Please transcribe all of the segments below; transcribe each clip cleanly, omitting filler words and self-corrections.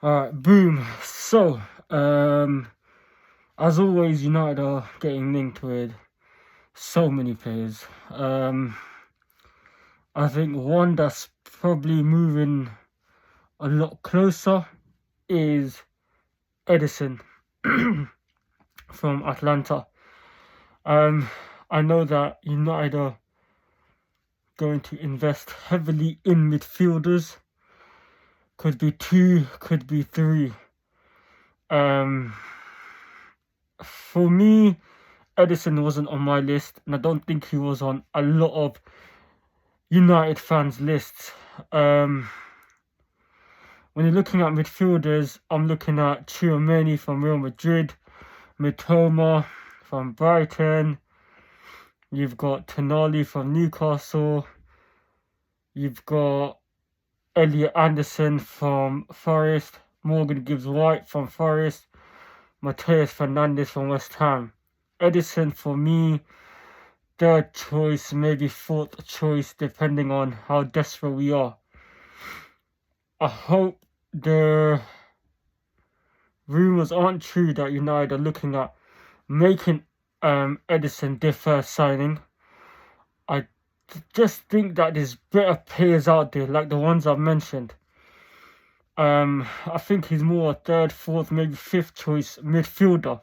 Alright, boom. So, as always, United are getting linked with so many players. I think one that's probably moving a lot closer is Ederson from Atlanta. I know that United are going to invest heavily in midfielders. Could be 2, could be 3. For me, Ederson wasn't on my list, and I don't think he was on a lot of United fans' lists. When you're looking at midfielders, I'm looking at Tchouaméni from Real Madrid, Mitoma from Brighton, you've got Tonali from Newcastle, you've got Elliot Anderson from Forest, Morgan Gibbs-White from Forest, Mateus Fernandes from West Ham. Ederson, for me, third choice, maybe fourth choice, depending on how desperate we are. I hope the rumours aren't true that United are looking at making Ederson their first signing. I just think that there's better players out there, like the ones I've mentioned. I think he's more a third, fourth, maybe fifth choice midfielder.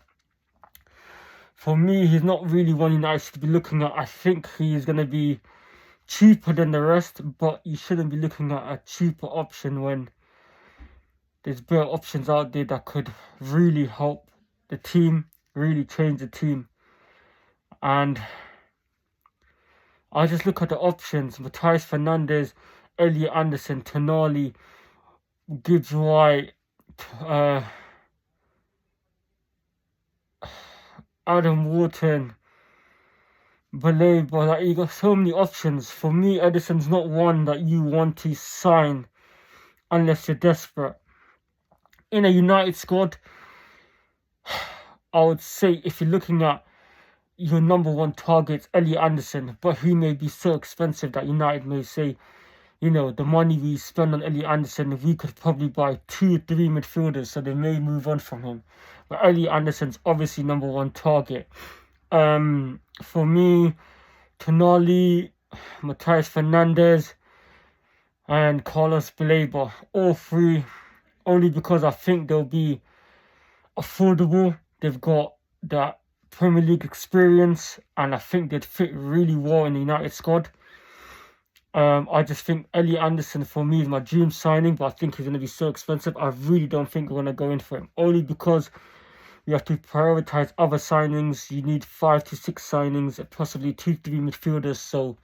For me, he's not really one United should be looking at. I think he's going to be cheaper than the rest, but you shouldn't be looking at a cheaper option when there's better options out there that could really help the team, really change the team. And I just look at the options: Mateus Fernandes, Elliot Anderson, Tonali, Gibbs-White, Adam Wharton, Baleba. Like, you got so many options. For me, Ederson's not one that you want to sign unless you're desperate. In a United squad, I would say if you're looking at your number one target, Elliot Anderson, but he may be so expensive that United may say, the money we spend on Elliot Anderson, we could probably buy 2 or 3 midfielders, so they may move on from him. But Elliot Anderson's obviously number one target. For me, Tonali, Mateus Fernandes, and Carlos Baleba, all 3, only because I think they'll be affordable. They've got that Premier League experience, and I think they'd fit really well in the United squad. I just think Elliot Anderson for me is my dream signing, but I think he's going to be so expensive. I really don't think we're going to go in for him, only because we have to prioritize other signings. You need 5 to 6 signings, possibly 2 to 3 midfielders. So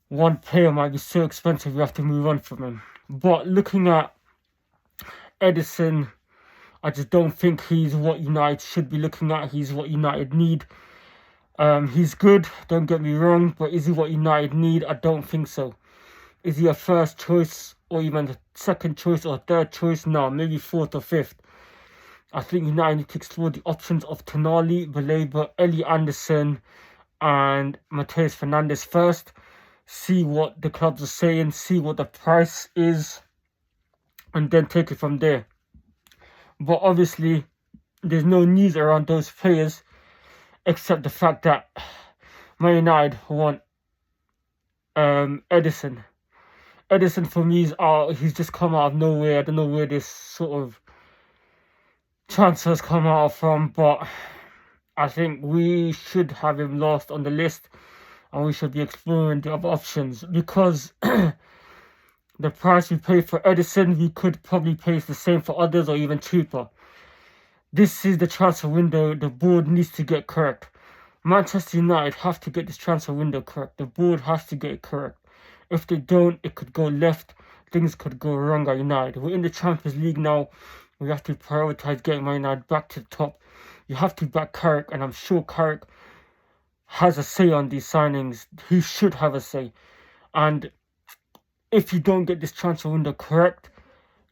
one player might be so expensive we have to move on from him. But looking at Ederson, I just don't think he's what United should be looking at. He's what United need. He's good, don't get me wrong, but is he what United need? I don't think so. Is he a first choice or even a second choice or third choice? No, maybe fourth or fifth. I think United need to explore the options of Tonali, Baleba, Elliot Anderson, and Mateus Fernandes first. See what the clubs are saying, see what the price is, and then take it from there. But obviously, there's no news around those players, except the fact that Man United want Ederson. Ederson for me is he's just come out of nowhere. I don't know where this sort of transfers come out from, but I think we should have him last on the list, and we should be exploring the other options, because the price we pay for Ederson, we could probably pay the same for others or even cheaper. This is the transfer window the board needs to get correct. Manchester United have to get this transfer window correct. The board has to get it correct. If they don't, it could go left. Things could go wrong at United. We're in the Champions League now. We have to prioritize getting Man United back to the top. You have to back Carrick, and I'm sure Carrick has a say on these signings. He should have a say. And if you don't get this transfer window correct,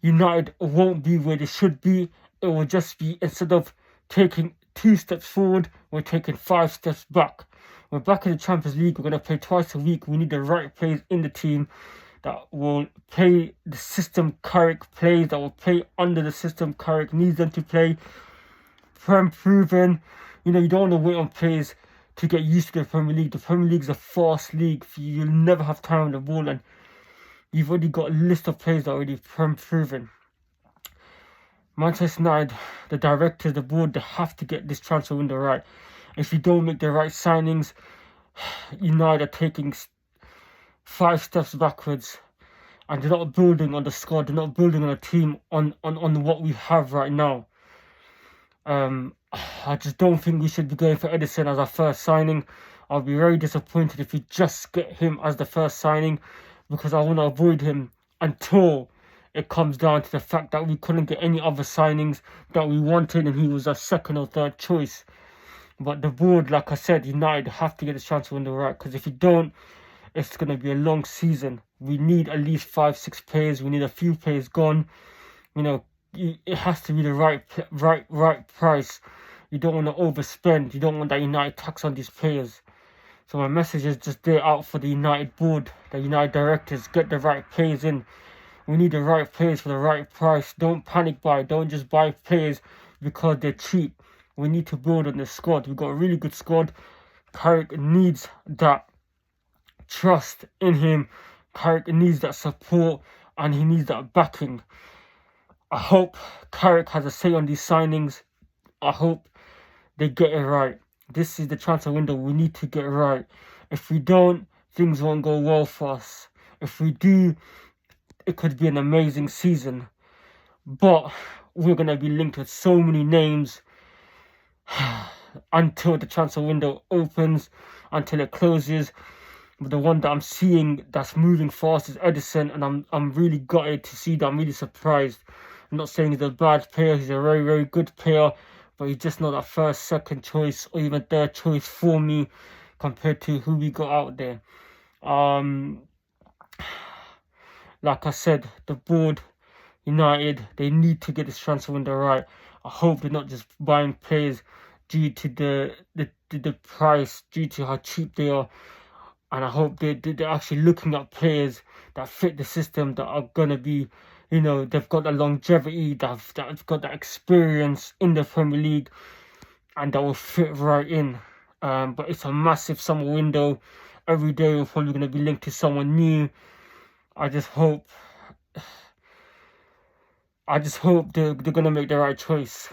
United won't be where they should be. It will just be, instead of taking 2 steps forward, we're taking 5 steps back. We're back in the Champions League. We're going to play twice a week. We need the right players in the team. that will play the system Carrick plays, that will play under the system Carrick needs them to play. Prem proven. You know, you don't want to wait on players to get used to the Premier League. The Premier League is a fast league. You'll never have time on the ball, and you've already got a list of players that are already Prem proven. Manchester United, the directors, the board, they have to get this transfer window right. If you don't make the right signings, United are taking 5 steps backwards, and they're not building on the squad. They're not building on a team on what we have right now. I just don't think we should be going for Ederson as our first signing. I'll be very disappointed if we just get him as the first signing, because I want to avoid him until it comes down to the fact that we couldn't get any other signings that we wanted and he was our second or third choice. But the board, like I said, United have to get this transfer window right, because if you don't, it's going to be a long season. We need at least 5-6 players. We need a few players gone. You know, it has to be the right price. You don't want to overspend. You don't want that United tax on these players. So my message is just there out for the United board, the United directors. Get the right players in. We need the right players for the right price. Don't panic buy. Don't just buy players because they're cheap. We need to build on the squad. We've got a really good squad. Carrick needs that trust in him. Carrick needs that support, and he needs that backing. I hope Carrick has a say on these signings. I hope they get it right. This is the transfer window. We need to get it right. If we don't, things won't go well for us. If we do, it could be an amazing season. But we're going to be linked with so many names until the transfer window opens, until it closes. But the one that I'm seeing that's moving fast is Ederson, and I'm really gutted to see that. I'm really surprised. I'm not saying he's a bad player. He's a very, very good player, but he's just not a first, second choice, or even third choice for me compared to who we got out there. Like I said, the board, United, they need to get this transfer window right. I hope they're not just buying players due to the price, due to how cheap they are. And I hope they're actually looking at players that fit the system, that are going to be, you know, they've got the longevity, that have got that experience in the Premier League, and that will fit right in. But it's a massive summer window. Every day we're probably going to be linked to someone new. I just hope they're going to make the right choice.